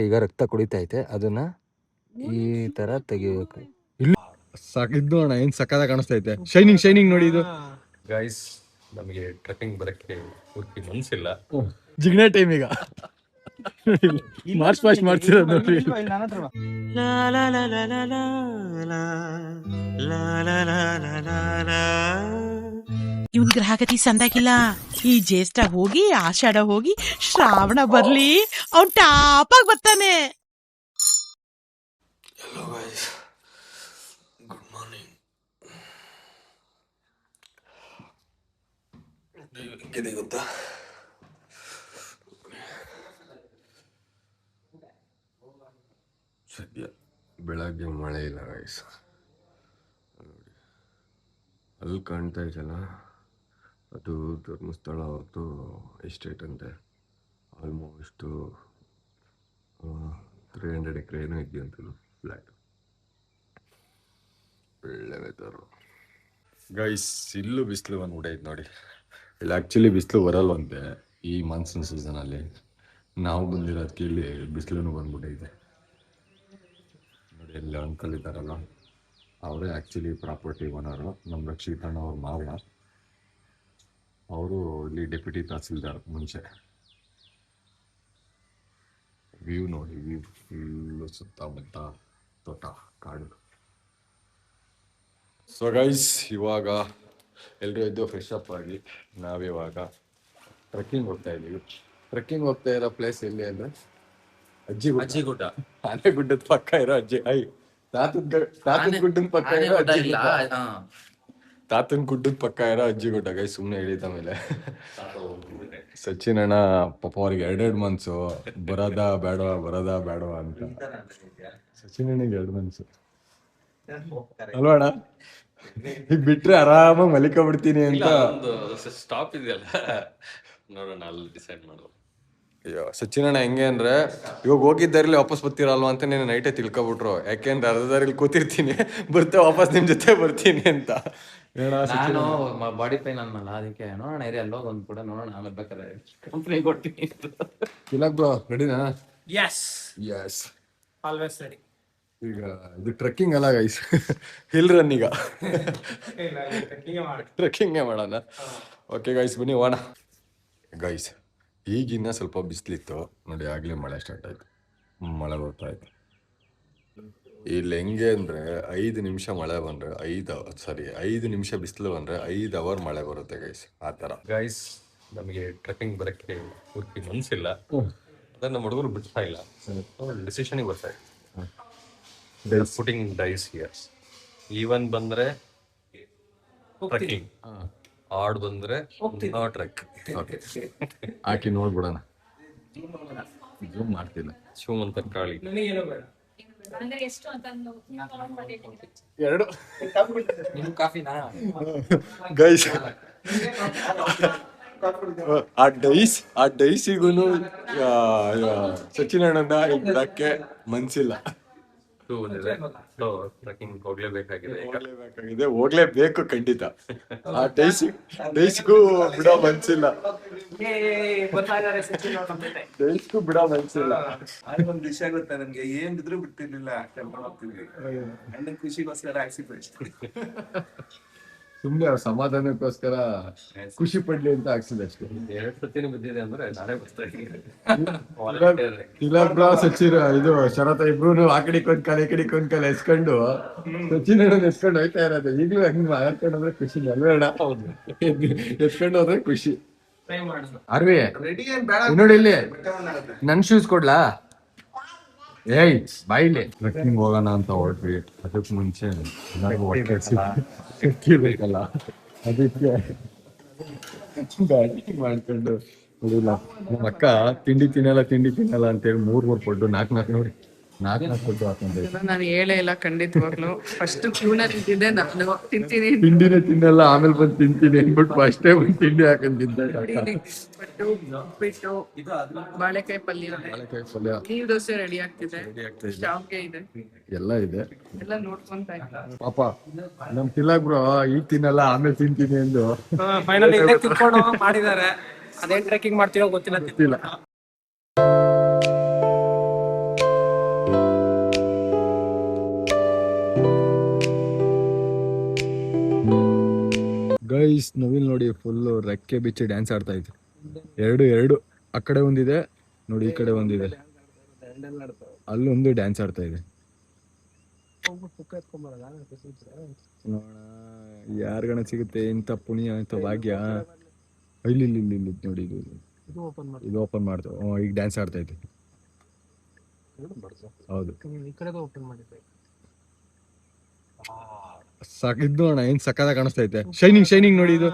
ಈಗ ರಕ್ತ ಕುಡಿತಾ ಐತೆ, ಅದನ್ನ ಈ ತರ ತೆಗಿಬೇಕು. ಇಲ್ಲಿ ಸಾಕಿದ್ದು ಅಣ್ಣ, ಏನ್ ಸಕ್ಕದಾಗ ಕಾಣಿಸ್ತೈತೆ. ಶೈನಿಂಗ್ ಶೈನಿಂಗ್ ನೋಡಿ ಇದು ಗೈಸ್. ನಮಗೆ ಟ್ರೆಕ್ಕಿಂಗ್ ಬರಕ್ಕೆ ಪೂರ್ತಿ ಮನ್ಸಿಲ್ಲ. ಜಿಗ್ನೆ ಟೈಮ್ ಈಗ ಮಾರ್ಚ್ ಪಾಸ್ಟ್ ಮಾಡ್ತಿರೋದು ನೋಡಿ. ಇವನ್ ಗ್ರಹಗತಿ ಸಂದಾಗಿಲ್ಲ. ಈ ಜ್ಯೇಷ್ಠ ಹೋಗಿ ಆಷಾಢ ಹೋಗಿ ಶ್ರಾವಣ ಬರ್ಲಿ, ಅವ್ನ್ ಟಾಪಾಗಿ ಬರ್ತಾನೆ. Hello guys, good morning. ಹೆಂಗಿದೆ ಗೊತ್ತಾ, ಸದ್ಯ ಬೆಳಗ್ಗೆ ಮಳೆ ಇಲ್ಲ ಗೈಸ್. ನೋಡಿ ಅಲ್ಲಿ ಕಾಣ್ತಾ ಇದೆಯಲ್ಲ, ಅದು ಧರ್ಮಸ್ಥಳ ಅವ್ರದ್ದು ಎಸ್ಟೇಟ್ ಅಂತೆ. ಆಲ್ಮೋಸ್ಟು 300 ಎಕರೆ ಏನೋ ಇದೆಯಂತಲೂ ಫ್ಲ್ಯಾಟ್. ಒಳ್ಳೆ ವೆದರು ಗೈಸ್. ಇಲ್ಲೂ ಬಿಸಿಲು ಬಂದ್ಬಿಟ್ಟೈತೆ ನೋಡಿ. ಇಲ್ಲಿ ಆ್ಯಕ್ಚುಲಿ ಬಿಸಿಲು ಬರಲ್ವಂತೆ ಈ ಮಾನ್ಸೂನ್ ಸೀಸನಲ್ಲಿ. ನಾವು ಬಂದಿರೋದಕ್ಕೆ ಇಲ್ಲಿ ಬಿಸಿಲು ಬಂದ್ಬಿಟ್ಟೈತೆ ನೋಡಿ. ಎಲ್ಲ ಅಂಕಲ್ ಇದ್ದಾರಲ್ಲ, ಅವರೇ ಆ್ಯಕ್ಚುಲಿ ಪ್ರಾಪರ್ಟಿ ಓನರು. ನಮ್ಮ ರಕ್ಷಿತಣ್ಣ ಅವ್ರ ಮಾವ, ಅವರು ಇಲ್ಲಿ ಡೆಪ್ಯೂಟಿ ತಹಸೀಲ್ದಾರ್ ಮುಂಚೆ. ವ್ಯೂ ನೋಡಿ, ವ್ಯೂ ಫುಲ್ಲು ಸುತ್ತಮುತ್ತ ತೋಟ, ಕಾಡು. ಸೊ ಗೈಸ್, ಇವಾಗ ಎಲ್ಲರೂ ಎದ್ದು ಫ್ರೆಶ್ ಅಪ್ ಆಗಿ ನಾವಿವಾಗ ಟ್ರೆಕ್ಕಿಂಗ್ ಹೋಗ್ತಾ ಇದ್ದೀವಿ. ಟ್ರೆಕ್ಕಿಂಗ್ ಹೋಗ್ತಾ ಇರೋ ಪ್ಲೇಸ್ ಎಲ್ಲಿ ಅಂದರೆ ಅಜ್ಜಿಗುಡ್ಡ. ಆನೆಗುಡ್ಡದ ಪಕ್ಕ ಇರೋ ತಾತನ ಗುಡ್ಡದ ಪಕ್ಕ ಇರೋ ತಾತನ ಗುಡ್ಡದ ಪಕ್ಕ ಇರೋ ಅಜ್ಜಿಗುಡ್ಡ ಗೈ. ಸುಮ್ಮನೆ ಹೇಳಿದ ಮೇಲೆ ಸಚಿನ್ ಅಣ್ಣ ಪಾಪ ಅವ್ರಿಗೆ 2 ಮನ್ಸು, ಬರೋದ ಬೇಡವಾ ಅಂತ. ಸಚಿನ್ ಅಣ್ಣಗೆ 2 ಮನ್ಸು ಅಲ್ವಾ ಅಣ್ಣ? ಈಗ ಬಿಟ್ರೆ ಆರಾಮಾಗಿ ಮಲಿಕೊಂಡ್ಬಿಡ್ತೀನಿ ಅಂತ. ಸ್ಟಾಪ್ ಇದೆಯಲ್ಲ, ನೋಡೋಣ ಅಲ್ಲಿ ಡಿಸೈಡ್ ಮಾಡೋದು. ಅಯ್ಯೋ ಸಚಿನ್ ಅಣ್ಣ ಹೆಂಗೆ ಅಂದ್ರೆ, ಇವಾಗ ಹೋಗಿದ್ದಾರಲ್ಲಿ ವಾಪಸ್ ಬರ್ತೀರಲ್ವಾ ಅಂತ ನೀನು ನೈಟೇ ತಿಳ್ಕೊಬಿಟ್ರು. ಯಾಕೆಂದ್ರೆ ಅರ್ಧದಾರಿಲಿ ಕೂತಿರ್ತೀನಿ, ಬರ್ತೆ ವಾಪಸ್ ನಿಮ್ ಜೊತೆ ಬರ್ತೀನಿ ಅಂತ. ನಾನು ಬಾಡಿ ಪೈನ್ ಅನ್ನಲ್ಲ, ಅದಕ್ಕೆ ನೋಡೋಣ ಇರಿ ಅಲ್ಲಿ ಹೋಗಿ ಒಂದು ಕೂಡ ನೋಡೋಣ, ಆಮೇಲೆ ಬೇಕಾದ್ರೆ ಕಂಪ್ನಿ ಕೊಡ್ತೀನಿ. ಇಲ್ಲ ಬ್ರೋ, ರೆಡಿನಾ? Yes, yes, always ready. ಈಗ ಇದು ಟ್ರೆಕ್ಕಿಂಗ್ ಅಲ್ಲ ಗೈಸ್, ಹಿಲ್ ರನ್. ಈಗ ಟ್ರೆಕ್ಕಿಂಗೇ ಮಾಡೋಣ. ಓಕೆ ಗೈಸ್, ಬನ್ನಿ ಹೋಗೋಣ. ಗೈಸ್, ಈಗಿನ್ನ ಸ್ವಲ್ಪ ಬಿಸಿಲಿತ್ತು ನೋಡಿ, ಆಗಲೇ ಮಳೆ ಸ್ಟಾರ್ಟ್ ಆಯಿತು. ಮಳೆ ಬರ್ತಾ ಇತ್ತು ಇಲ್ಲಿ. ಹೆಂಗೆ ಅಂದರೆ 5 ನಿಮಿಷ ಮಳೆ ಬಂದರೆ 5 ನಿಮಿಷ ಬಿಸಿಲು ಬಂದರೆ 5 ಅವರ್ ಮಳೆ ಬರುತ್ತೆ ಗೈಸ್, ಆ ಥರ. ಗೈಸ್, ನಮಗೆ ಟ್ರೆಕ್ಕಿಂಗ್ ಬರಕ್ಕೆ ಪೂರ್ತಿ ಮನ್ಸಿಲ್ಲ. ಅದನ್ನ ನಮ್ಮ ಹುಡುಗರು ಬಿಡ್ತಾ ಇಲ್ಲ. ಡಿಸಿಷನಿಗೆ ಬರ್ತಾ ಇದೆ. Putting dice here. ಈವನ್ ಬಂದರೆ ಟ್ರೆಕ್ಕಿಂಗ್, ಆಡ್ ಬಂದರೆ ಟ್ರೆಕ್. ಓಕೆ, ಹಾಕಿ ನೋಡ್ಬಿಡೋಣ. ಜೂಮ್ ಮಾಡ್ತಿಲ್ಲ. ಶಿವಮಂತ ಕಾಳಿ ಎರಡು ಗೈಸ್, ಆ ಡೈಸಿಗೂ ಸಚಿನ್ ಅಣ್ಣನ ಬಿಡಕ್ಕೆ ಮನ್ಸಿಲ್ಲ. ಟ್ರೆಕ್ಕಿಂಗ್ ಹೋಗ್ಲೇಬೇಕು ಖಂಡಿತ. ಆ ಡೈಸ್ಗೂ ಬಿಡೋ ಮನ್ಸಿಲ್ಲ. ಡೈಸ್ಗೂ ಬಿಡೋ ಮನ್ಸಿಲ್ಲ. ಒಂದ್ ವಿಷಯ ಗೊತ್ತಾ ನನ್ಗೆ, ಏನ್ ಬಿದ್ರು ಬಿಡ್ತಿರ್ಲಿಲ್ಲ, ಟೆಂಪಲ್ ಹೋಗ್ತಿದ್ವಿ. ಅಣ್ಣನ್ ಖುಷಿಗೋಸ್ಕರ ಹಾಕ್ಸಿದ್ರು. ಸುಮ್ನೆ ಅವ್ರ ಸಮಾಧಾನಕ್ಕೋಸ್ಕರ ಖುಷಿ ಪಡ್ಲಿ ಅಂತ ಹಾಕ್ಸಿದೆ ಅಷ್ಟೇ. 2 ಸತಿನೂ ಬಿದ್ದಿದೆ ಅಂದ್ರೆ ನಾನೇ ಬರ್ತಾ ಇದ್ದೀನಿ. ಸಚಿನ್ ಇದು ಶರತ್ ಇಬ್ರು ಆ ಕಡೆಗೆ ಒಂದ್ ಕಾಲ ಈ ಕಡೆಗೆ ಒಂದ್ ಕಾಲ ಎಸ್ಕೊಂಡು ಸಚಿನ್ ಅಣ್ಣ ಎಸ್ಕೊಂಡು ಹೋಯ್ತಾ ಇರೋದು. ಈಗಲೂ ಹಂಗ್ ಮಾರ್ಕೊಂಡು ಹೋದ್ರೆ ಖುಷಿ ಅಲ್ವೇಣ? ಎಸ್ಕೊಂಡು ಹೋದ್ರೆ ಖುಷಿ. ಅರ್ವಿ ನೋಡಿ, ಇಲ್ಲಿ ನನ್ ಶೂಸ್ ಕೊಡ್ಲಾ? ಏಯ್ ಬಾಯಿಲಿ. ಟ್ರೆಕ್ಕಿಂಗ್ ಹೋಗೋಣ ಅಂತ ಹೊರಟ್ವಿ. ಅದಕ್ಕೆ ಮುಂಚೆ ಬೇಕಲ್ಲ, ಅದಕ್ಕೆ ಬ್ಯಾಟಿಂಗ್ ಮಾಡ್ಕೊಂಡು ನೋಡಿಲ್ಲ. ನಮ್ಮ ಅಕ್ಕ ತಿಂಡಿ ತಿನ್ನಲ್ಲ ಅಂತೇಳಿ 3 ಪಡ್ಡು 4 ನೋಡಿ 4 ಪಡ್ಡು ಹಾಕೊಂಡೆ. ನಾನು ಹೇಳೇ ಇಲ್ಲ ಖಂಡಿತವಾಗ್ಲು. ಫಸ್ಟ್ ಕ್ಯೂನ ತಿಂತಿದ್ದೆ, ನಾನು ತಿಂತೀನಿ, ತಿಂಡಿನೇ ತಿನ್ನಲ್ಲ, ಆಮೇಲೆ ಬಂದು ತಿಂತೀನಿ ಅಂದ್ಬಿಟ್ಟು ಅಷ್ಟೇ ಒಂದು ತಿಂಡಿ ಹಾಕೊಂಡಿದ್ದೆ. ಪಟ್ಟು, ಉಪ್ಪಿಟ್ಟು, ಬಾಳೆಕಾಯಿ ಪಲ್ಯ, ನೀರ್ ದೋಸೆ ರೆಡಿ ಆಗ್ತಿದೆ, ಶಾವ್ಗೆ ಇದೆ, ಎಲ್ಲ ಇದೆ, ಎಲ್ಲ ನೋಡ್ಕೊಂತ ಇದ್ದೆ. ಪಾಪ ನಮ್ ತಿಲಕ್ ಬ್ರೋ ಈಗ ತಿನ್ನಲ್ಲ ಆಮೇಲೆ ತಿಂತೀನಿ ಎಂದು ಫೈನಲಿ ತಿಳ್ಕೊಂಡು ಮಾಡಿದ್ದಾರೆ. ಅದೇನ್ ಟ್ರೆಕ್ಕಿಂಗ್ ಮಾಡ್ತೀರೋ ಗೊತ್ತಿಲ್ಲ. ಗೈಸ್ ನವಿಲ್ ನೋಡಿ ಫುಲ್ ರೆಕ್ಕೆ ಬಿಚ್ಚಿ ಡ್ಯಾನ್ಸ್ ಆಡ್ತಾ ಇತ್ತು. ಎರಡು ಆ ಕಡೆ ಒಂದಿದೆ ನೋಡಿ, ಈ ಕಡೆ ಒಂದಿದೆ, ಅಲ್ಲೊಂದು ಡ್ಯಾನ್ಸ್ ಆಡ್ತಾ ಇದೆ. ನೋಡೋಣ ಯಾರ್ಗಣ ಸಿಗುತ್ತೆ ಇಂಥ ಪುಣ್ಯ ಇಂಥ ಭಾಗ್ಯ. ಇಲ್ಲಿ ನೋಡಿ, ಇದು ಓಪನ್ ಮಾಡ್ತು. ಈಗ ಡ್ಯಾನ್ಸ್ ಆಡ್ತಾ ಇತ್ತು. ಹೌದು ಇದು ನೋಡೋಣ ಏನ್ ಸಕ್ಕದ ಕಾಣಿಸ್ತೈತೆ. ಶೈನಿಂಗ್ ನೋಡಿ ಇದು.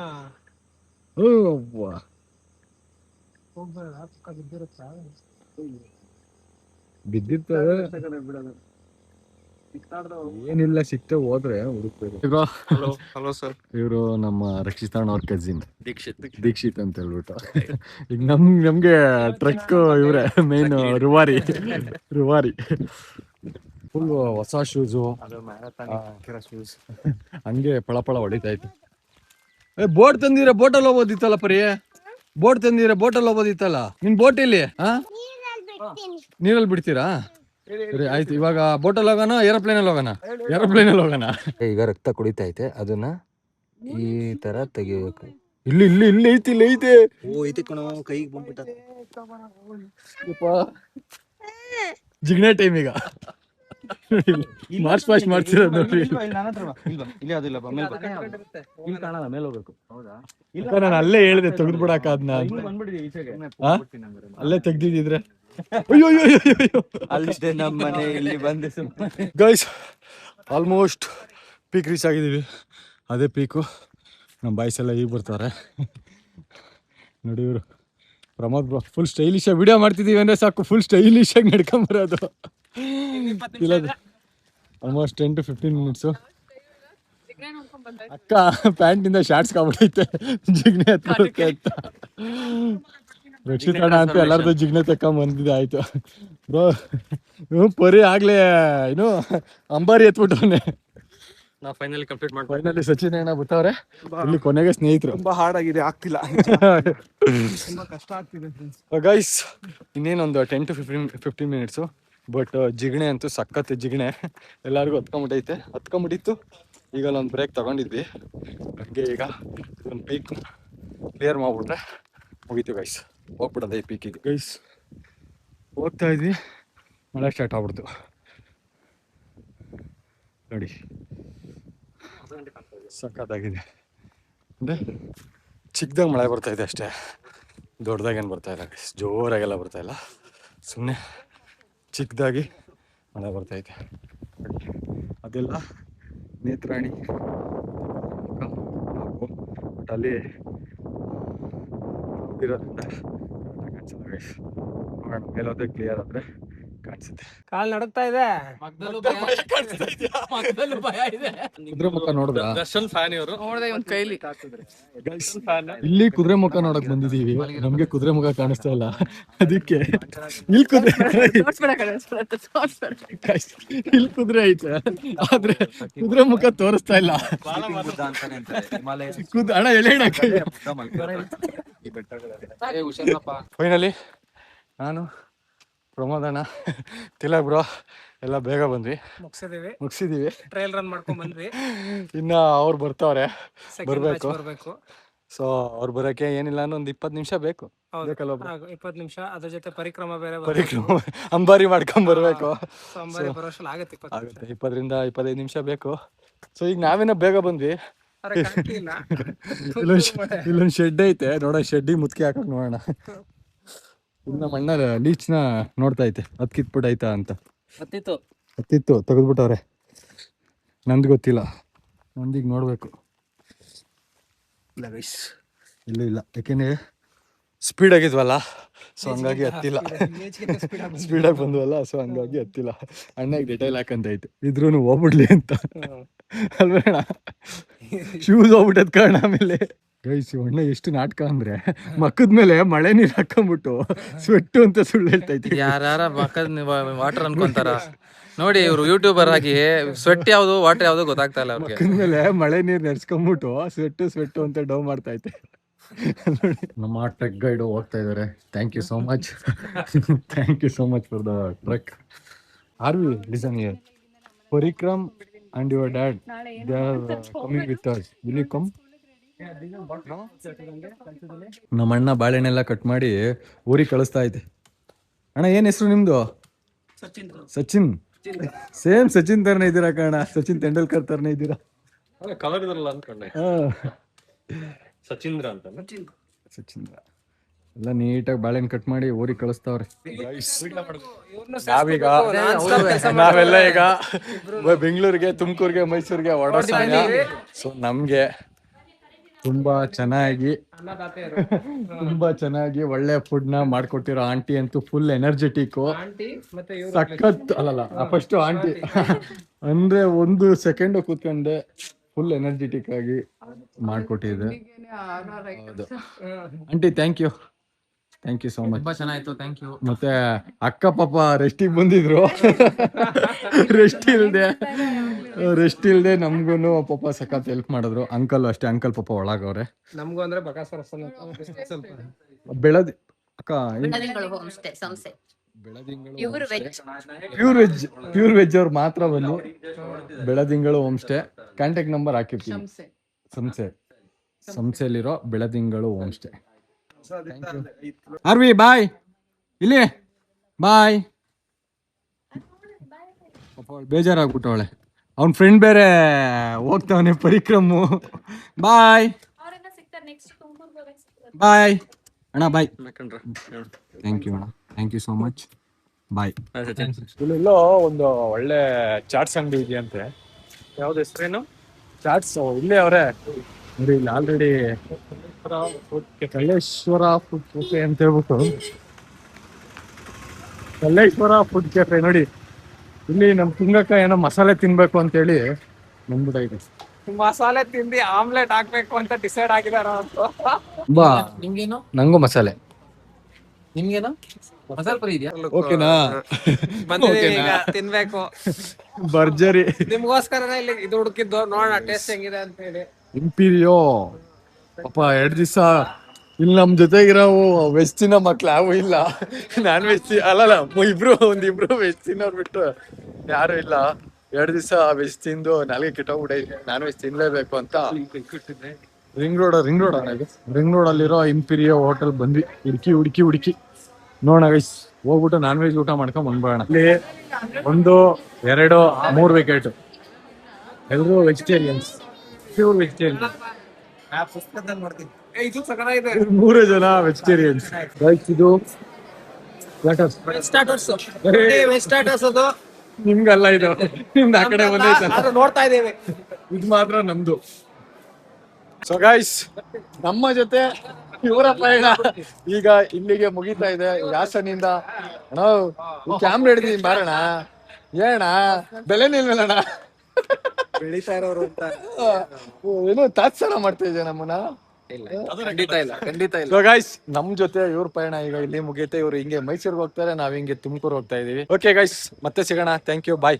ಬಿದ್ದಿರ್ತದೆ ಏನಿಲ್ಲ, ಸಿಕ್ತ ಹೋದ್ರೆ ಹುಡುಕ್ಬೇಕು. Hello sir. ಇವರು ನಮ್ಮ ರಕ್ಷಿತಾಣ್ ಅವ್ರ ಕಸಿನ್ ದೀಕ್ಷಿತ್ ಅಂತ ಹೇಳ್ಬಿಟ್ಟು. ಈಗ ನಮ್ಗೆ ಟ್ರಕ್ ಇವ್ರೆ ಮೇನ್ ರುವಾರಿ. ಫುಲ್ ಹೊಸ ಶೂಸು ಹಂಗೆ ಪಳಪಳ ಹೊಡಿತಾ ಇತ್ತು. ಬೋಟ್ ತಂದಿರ, ಬೋಟಲ್ಲಿ ಹೋಗೋದಿತ್ತಲ್ಲ ಪರಿ, ಬೋಟಲ್ಲಿ ಹೋಗೋದಿತ್ತಲ್ಲ. ನಿನ್ ಬೋಟ್ ಇಲ್ಲಿ ನೀರಲ್ಲಿ ಬಿಡ್ತೀರಾ? ಸರಿ ಆಯ್ತು. ಇವಾಗ ಬೋಟಲ್ಲಿ ಹೋಗೋಣ, ಏರೋಪ್ಲೇನಲ್ಲಿ ಹೋಗೋಣ. ಈಗ ರಕ್ತ ಕುಡಿತಾ ಐತೆ, ಅದನ್ನ ಈ ತರ ತೆಗಿಬೇಕು. ಇಲ್ಲಿ ಐತೆ. ಜಿಗ್ನೆ ಟೈಮ್ ಈಗ ಮಾರ್ಚ್ ಪಾಸ್ಟ್ ಮಾಡ್ತಿರೋದು ನೋಡ್ರಿ. ನಾನು ಅಲ್ಲೇ ಹೇಳಿದೆ ತೆಗೆದು ಬಿಡಾಕ ಅದನ್ನ, ಅಲ್ಲೇ ತೆಗ್ದಿದ್ರೆ. ಗೈಸ್ ಆಲ್ಮೋಸ್ಟ್ ಪೀಕ್ ರೀಚ್ ಆಗಿದ್ದೀವಿ. ಅದೇ ಪೀಕು. ನಮ್ಮ ಬಾಯ್ಸ್ ಎಲ್ಲ ಈಗ ಬರ್ತಾರೆ ನೋಡಿ. ಇವರು ಪ್ರಮೋದ್ ಬ್ರೋ ಫುಲ್ ಸ್ಟೈಲಿಶ್ ಆಗಿ ವಿಡಿಯೋ ಮಾಡ್ತಿದ್ದೀವಿ ಅಂದ್ರೆ ಸಾಕು, ಫುಲ್ ಸ್ಟೈಲಿಶ್ ಆಗಿ ನಡ್ಕೊಂಬರೋದು. ಇಲ್ಲ ಆಲ್ಮೋಸ್ಟ್ 10 to 15 minutes. ಅಕ್ಕ ಪ್ಯಾಂಟಿಂದ ಶಾರ್ಟ್ಸ್ ಕಾಬಿಟ್ಟೈತೆ ಜಿಗ್ನೆ ಹತ್ಕೊಳಕ್ಕೆ ಅಂತ. ರಕ್ಷಿತಾಣ ಅಂತ ಎಲ್ಲಾರ್ದು ಜಿಗ್ನೆ ತಕೊಂಡ್ ಬಂದಿದೆ. ಆಯ್ತು ಬ್ರೋ, ಪರಿ ಆಗ್ಲೇ ಏನು ಅಂಬಾರಿ ಎತ್ಬಿಟ್ಟವನೆ. ನಾವು ಫೈನಲಿ ಕಂಪ್ಲೀಟ್ ಮಾಡಿ ಫೈನಲಿ ಸಚಿನ್ ಅಣ್ಣ ಬಿಟ್ಟವ್ರೆ. ಇಲ್ಲಿ ಕೊನೆಗೆ ಸ್ನೇಹಿತರು. ತುಂಬಾ ಹಾರ್ಡ್ ಆಗಿದೆ, ಆಗ್ತಿಲ್ಲ, ತುಂಬಾ ಕಷ್ಟ ಆಗ್ತಿದೆ ಗೈಸ್. ಇನ್ನೇನೊಂದು 10 to 15 minutes. ಬಟ್ ಜಿಗಣೆ ಅಂತೂ ಸಖತ್ ಜಿಗಣೆ, ಎಲ್ಲರಿಗೂ ಹತ್ಕೊಂಡ್ಬಿಟ್ಟಿತ್ತು. ಈಗ ಒಂದು ಬ್ರೇಕ್ ತಗೊಂಡಿದ್ವಿ. ಹಾಗೆ ಈಗ ಒಂದು ಪೀಕ್ ಕ್ಲಿಯರ್ ಮಾಡ್ಬಿಟ್ರೆ ಮುಗೀತು ಗೈಸ್. ಹೋಗ್ಬಿಡೋದು ಈ ಪೀಕಿಗೆ ಗೈಸ್. ಹೋಗ್ತಾ ಇದ್ವಿ, ಮಳೆ ಸ್ಟಾರ್ಟ್ ಆಗ್ಬಿಡ್ತು ನೋಡಿ. ಸಖತ್ತಾಗಿದೆ. ಅಂದರೆ ಚಿಕ್ಕದಾಗ ಮಳೆ ಬರ್ತಾ ಇದೆ ಅಷ್ಟೇ, ದೊಡ್ಡದಾಗೇನು ಬರ್ತಾ ಇಲ್ಲ ಗೈಸ್. ಜೋರಾಗೆಲ್ಲ ಬರ್ತಾ ಇಲ್ಲ, ಸುಮ್ಮನೆ ಚಿಕ್ಕದಾಗಿ ಮಳೆ ಬರ್ತೈತೆ. ಅದೆಲ್ಲ ನೇತ್ರಾಣಿ ಬಟ್ ಅಲ್ಲಿ ಇರೋದ್ರಿಂದ ಕಾಣಿಸಲ್ಲ ಗೈಸ್. ನೋಡೋಣ ಮೇಲೋದ್ರೆ ಕ್ಲಿಯರ್ ಆದರೆ ಕಾಣಿಸುತ್ತೆ. ಕಾಲ್ ನಡುಗ್ತಾ ಇದೆ. ಕುದುರೆ ಮುಖ ನೋಡಿದ್ರ? ದರ್ಶನ್ ಫ್ಯಾನ್ ಇವರು. ನೋಡ್ದೆ ಒಂದ್ ಕೈಲಿ ಇಲ್ಲಿ ಕುದುರೆ ಮುಖ ನೋಡಕ್ ಬಂದಿದೀವಿ. ನಮ್ಗೆ ಕುದುರೆ ಮುಖ ಕಾಣಿಸ್ತಾ ಇಲ್ಲ, ಅದಕ್ಕೆ ಇಲ್ಲಿ ಕುದುರೆ ಐತೆ, ಆದ್ರೆ ಕುದುರೆ ಮುಖ ತೋರಿಸ್ತಾ ಇಲ್ಲ. ಅಣ್ಣ ಎಳೆ ಫೈನಲಿ ನಾನು ಪ್ರಮೋದ್ ಅಣ್ಣ ತಿಲಕ್ ಬ್ರೋ ಎಲ್ಲ ಬೇಗ ಬಂದ್ವಿ, ಮುಗಿಸಿದೀವಿ. ಟ್ರಯಲ್ ರನ್ ಮಾಡ್ಕೊಂಡ್ ಬಂದ್ವಿ. ಇನ್ನ ಅವ್ರು ಬರ್ತಾವ್ರೆ, ಬರ್ಬೇಕು. ಸೊ ಅವ್ರು ಬರಕ್ಕೆ ಏನಿಲ್ಲ ಅಂದ್ರೆ ಒಂದು 20 ನಿಮಿಷ ಬೇಕು. 20 ನಿಮಿಷ. ಅದ್ರ ಜೊತೆ ಪರಿಕ್ರಮ ಬೇರೆ, ಅಂಬಾರಿ ಮಾಡ್ಕೊಂಡ್ ಬರ್ಬೇಕು. ಆಗುತ್ತೆ 20ರಿಂದ 25 ನಿಮಿಷ ಬೇಕು. ಸೊ ಈಗ ನಾವೇನೋ ಬೇಗ ಬಂದ್ವಿ. ಇಲ್ಲೊಂದು ಶೆಡ್ ಐತೆ, ನೋಡೋ ಶೆಡ್ಡಿಗೆ ಮುತ್ಕಿ ಹಾಕಕ್ ನೋಡೋಣ. ಇನ್ನ ಮಣ್ಣ ಲೀಚ್ನ ನೋಡ್ತಾ ಐತೆ, ಅದ್ ಕಿತ್ಬಿಟ್ಟೈತಾ ಅಂತ. ಹತ್ತಿತ್ತು ತೆಗೆದ್ಬಿಟ್ಟವ್ರೆ. ನಂದು ಗೊತ್ತಿಲ್ಲ, ನಂದೀಗ ನೋಡ್ಬೇಕು. ಇಲ್ಲ ಗೈಸ್, ಇಲ್ಲೂ ಇಲ್ಲ, ಯಾಕೆಂದ್ರೆ ಸ್ಪೀಡ್ ಆಗಿದ್ವಲ್ಲ, ಸೊ ಹಂಗಾಗಿ ಹತ್ತಿಲ್ಲ. ಸ್ಪೀಡಾಗಿ ಬಂದ್ವಲ್ಲ, ಸೊ ಹಂಗಾಗಿ ಹತ್ತಿಲ್ಲ. ಅಣ್ಣಗೆ ಡಿಟೈಲ್ ಹಾಕಂತೈತೆ, ಇದ್ರೂ ಹೋಗ್ಬಿಡ್ಲಿ ಅಂತ ಅಲ್ವೇಣ. ಶೂಸ್ ಹೋಗ್ಬಿಟ್ಟದ್ ಕಾರಣ. ಆಮೇಲೆ ಗೈಸ್ ಅಣ್ಣ ಎಷ್ಟು ನಾಟಕ ಅಂದ್ರೆ, ಮಕ್ಕದ ಮೇಲೆ ಮಳೆ ನೀರು ಹಾಕೊಂಡ್ಬಿಟ್ಟು ಸ್ವೆಟ್ಟು ಅಂತ ಸುಳ್ಳು ಹೇಳ್ತೈತಿ. ಯಾರ ಮಕ್ಕದ ವಾಟರ್ ಅನ್ಕೊಂತಾರ ನೋಡಿ. ಇವ್ರು ಯೂಟ್ಯೂಬರ್ ಆಗಿ ಸ್ವೆಟ್ ಯಾವ್ದು ವಾಟರ್ ಯಾವ್ದು ಗೊತ್ತಾಗ್ತಾ ಇಲ್ಲ ಅವ್ರಿಗೆ. ಮಕ್ಕದ ಮೇಲೆ ಮಳೆ ನೀರು ನೆರ್ಸ್ಕೊಂಡ್ಬಿಟ್ಟು ಸ್ವೆಟ್ಟು ಅಂತ ಡವ್ ಮಾಡ್ತಾ ಐತೆ. ನಮ್ಮ ಟ್ರೆಕ್ ಗೈಡ್ ಹೋಗ್ತಾ ಇದಾರೆ. Thank you so much for the trek. Are we listen here, Parikram and your dad, they are coming with us. Will you come? ನಮ್ಮ ಅಣ್ಣ ಬಾಳೆಹಣ್ಣೆಲ್ಲ ಕಟ್ ಮಾಡಿ ಊರಿಗೆ ಕಳಿಸ್ತಾ ಐತೆ. ಅಣ್ಣ ಏನ್ ಹೆಸರು ನಿಮ್ದು? ಸಚಿನ್. ಸೇಮ್ ಸಚಿನ್ ತರನೇ ಇದ್ದೀರಾ ಕಣ, ಸಚಿನ್ ತೆಂಡೂಲ್ಕರ್ ತರನೇ ಇದ್ದೀರಾ. ಕಲರ್ ಇದ್ರಲ್ಲ ಅನ್ಕೊಂಡೆ. ಸಚಿಂದ್ರ ಅಂತ. ಸಚಿಂದ್ರ ಎಲ್ಲ ನೀಟಾಗಿ ಬಾಳೆಹಣ್ಣು ಕಟ್ ಮಾಡಿ ಊರಿಗೆ ಕಳಿಸ್ತಾವ್ರೆ. ನಾವೀಗ ನಾವೆಲ್ಲ ಈಗ ಬೆಂಗಳೂರಿಗೆ, ತುಮಕೂರಿಗೆ, ಮೈಸೂರಿಗೆ ಹೊರಡೋ ಸಮಯ. ಸೊ ನಮ್ಗೆ ತುಂಬಾ ಚೆನ್ನಾಗಿ ಒಳ್ಳೆ ಫುಡ್ ನ ಮಾಡ್ಕೊಟ್ಟಿರೋ ಆಂಟಿ ಅಂತೂ ಫುಲ್ ಎನರ್ಜೆಟಿಕ್, ಮತ್ತೆ ಸಖತ್. ಅಲ್ಲಲ್ಲ ಫಸ್ಟ್ ಆಂಟಿ ಅಂದ್ರೆ ಒಂದು ಸೆಕೆಂಡ್ ಕೂತ್ಕೊಂಡೆ ಫುಲ್ ಎನರ್ಜೆಟಿಕ್ ಆಗಿ ಮಾಡ್ಕೊಟ್ಟಿದೆ. ಹೌದು aunty, thank you so much. ತುಂಬಾ ಚೆನ್ನಾಯ್ತು, ಥ್ಯಾಂಕ್ ಯು. ಮತ್ತೆ ಅಕ್ಕ ಪಾಪ ರೆಸ್ಟಿಗೆ ಬಂದಿದ್ರು, ರೆಸ್ಟ್ ಇಲ್ದೆ ನಮ್ಗೂನು ಪಾಪ ಸಖತ್ ಹೆಲ್ಪ್ ಮಾಡಿದ್ರು. ಅಂಕಲ್ ಅಷ್ಟೇ, ಅಂಕಲ್ ಪಾಪ ಒಳಗವ್ರೆ. ನಮಗೂ ಅಂದ್ರೆ ಬಕಾಸುರ ಸ್ವಲ್ಪ ಬೆಳದಿ ಅಕ್ಕ ಪ್ಯೂರ್ ವೆಜ್ ಅವ್ರು ಮಾತ್ರ ಬನ್ನಿ. ಬೆಳದಿಂಗಳು ಹೋಮ್ ಸ್ಟೇ ಕಾಂಟ್ಯಾಕ್ಟ್ ನಂಬರ್ ಹಾಕಿರ್ತೀನಿ. ಸಂಸೆಲಿರೋ ಬೆಳದಿಂಗಳು ಹೋಮ್ ಸ್ಟೇ. ಆರ್ವಿ ಬಾಯ್, ಇಲ್ಲಿ ಬಾಯ್. ಬೇಜಾರಾಗ್ಬಿಟ್ಟವಳೆ, ಅವ್ನ ಫ್ರೆಂಡ್ ಬೇರೆ ಹೋಗ್ತಾವನೆ ಪರಿಕ್ರಮು. ಬಾಯ್ ಬಾಯ್ ಅಣ್ಣ, ಬಾಯ್. ಥ್ಯಾಂಕ್ ಯು ಅಣ್ಣ, ಥ್ಯಾಂಕ್ ಯು ಸೋ ಮಚ್, ಬಾಯ್. ಇಲ್ಲೆಲ್ಲೋ ಒಂದು ಒಳ್ಳೆ ಚಾಟ್ಸ್ ಅಂಗಡಿ ಇದೆಯಂತೆ. ಯಾವ್ದು ಹೆಸರೇನು? ಚಾಟ್ಸ್ ಇಲ್ಲೇ ಅವ್ರೆ ನೋಡಿ, ಇಲ್ಲಿ ಆಲ್ರೆಡಿ ಕಲ್ಲೇಶ್ವರ ಫುಡ್ ಕೆಫೆ ಅಂತ ಹೇಳ್ಬಿಟ್ಟು, ಕಲ್ಲೇಶ್ವರ ಫುಡ್ ಕೆಫೆ ನೋಡಿ. ಇಲ್ಲಿ ನಮ್ ತುಂಗಕ್ಕ ಏನೋ ಮಸಾಲೆ ತಿನ್ಬೇಕು ಅಂತೇಳಿ ಬಂದ್ಬಿಟ್ಟೈತೆ. ಮಸಾಲೆ ತಿಂದು ಆಮ್ಲೆಟ್ ಹಾಕ್ಬೇಕು ಅಂತ ಡಿಸೈಡ್ ಆಗಿದಾರ ಅಂತ. ಬಾ, ನಿಮ್ಗೇನು? ನಂಗೂ ಮಸಾಲೆ. ನಿಮ್ಗೇನು ಮಸಾಲೆ ಪುರಿ ಇದೆಯಾ? ಓಕೆನಾ? ಬಂದಿದ್ದೀವಿ ಈಗ ತಿನ್ಬೇಕು. ಭರ್ಜರಿ ನಿಮ್ಗೋಸ್ಕರನೇ ಇಲ್ಲಿ ಇದು ಹುಡುಕಿದ್ದು, ನೋಡೋಣ ಟೇಸ್ಟ್ ಹೆಂಗಿದೆ ಅಂತ ಹೇಳಿ. ಇಂಪೀರಿಯೋ ಪಾಪ 2 ದಿವಸ ಇಲ್ಲಿ ನಮ್ ಜೊತೆಗಿರೋ ವೆಜ್ ತಿನ್ನೋ ಮಕ್ಳು ಯಾವು ಇಲ್ಲ. ನಾನ್ ವೆಜ್ ಅಲ್ಲಲ್ಲ, ಒಂದಿಬ್ರು ವೆಜ್ ತಿನ್ನೋರ್ ಬಿಟ್ಟು ಯಾರು ಇಲ್ಲ. 2 ದಿವಸ ವೆಜ್ ತಿಂದು ನಾಲ್ಗೆ ಕೆಟ್ಟೋಗ್ಬಿಟ್ಟೈತೆ. ನಾನ್ ವೆಜ್ ತಿನ್ಲೇಬೇಕು ಅಂತ ರಿಂಗ್ ರೋಡ್ ಅಲ್ಲಿರೋ ಇಂಪೀರಿಯೋ ಹೋಟೆಲ್ ಬಂದ್ವಿ. ಹುಡುಕಿ ನೋಡೋಣ ಗೈಸ್, ಹೋಗ್ಬಿಟ್ಟು ನಾನ್ ವೆಜ್ ಊಟ ಮಾಡ್ಕೊಂಡ್ ಬಂದ್ಬಿಡೋಣ. ಇಲ್ಲಿ 1, 2, 3 ವಿಕೆಟ್ ಎಲ್ರು ವೆಜಿಟೇರಿಯನ್ಸ್, ಪ್ಯೂರ್ ವೆಜಿಟೇರಿಯನ್. ಇದು ಸಕಲಾಗಿದೆ. 3 ಜನ ವೆಜಿಟೇರಿಯನ್ಸ್. ಇದು ಸ್ಟಾರ್ಟರ್ಸ್ ಅದು ನಿಮ್ಗಲ್ಲ, ಇದು ನಿಮ್ದು ಆ ಕಡೆ ಬಂದೈತಲ್ಲ, ಅದು ನೋಡ್ತಾ ಇದ್ದೇವೆ. ಇದು ಮಾತ್ರ ನಮ್ದು. ಸೊ ಗೈಸ್, ನಮ್ಮ ಜೊತೆ ಇವರ ಪಯಣ ಈಗ ಇಲ್ಲಿಗೆ ಮುಗಿತಾ ಇದೆ. ಹಾಸನಿಂದ ಕ್ಯಾಮ್ರಾ ಹಿಡಿದೀನಿ, ಬಾರಣ ಏಣ ಬೆಲೆ ನಿಲ್ವಲ್ಲಣ್ಣ, ಬೆಳೀತಾ ಇರೋರು ಅಂತ ಏನೋ ತಾತ್ಸಾರ ಮಾಡ್ತಾ ಇದೆಯಾ ನಮ್ಮನ್ನ. ಖಂಡಿತ ಇಲ್ಲ. ಸೊ ಗೈಸ್, ನಮ್ ಜೊತೆ ಇವ್ರ ಪಯಣ ಈಗ ಇಲ್ಲಿ ಮುಗಿಯುತ್ತೆ. ಇವ್ರು ಹಿಂಗೆ ಮೈಸೂರಿಗೆ ಹೋಗ್ತಾರೆ, ನಾವ್ ಹಿಂಗೆ ತುಮಕೂರು ಹೋಗ್ತಾ ಇದೀವಿ. ಓಕೆ ಗೈಸ್, ಮತ್ತೆ ಸಿಗೋಣ. Thank you, bye.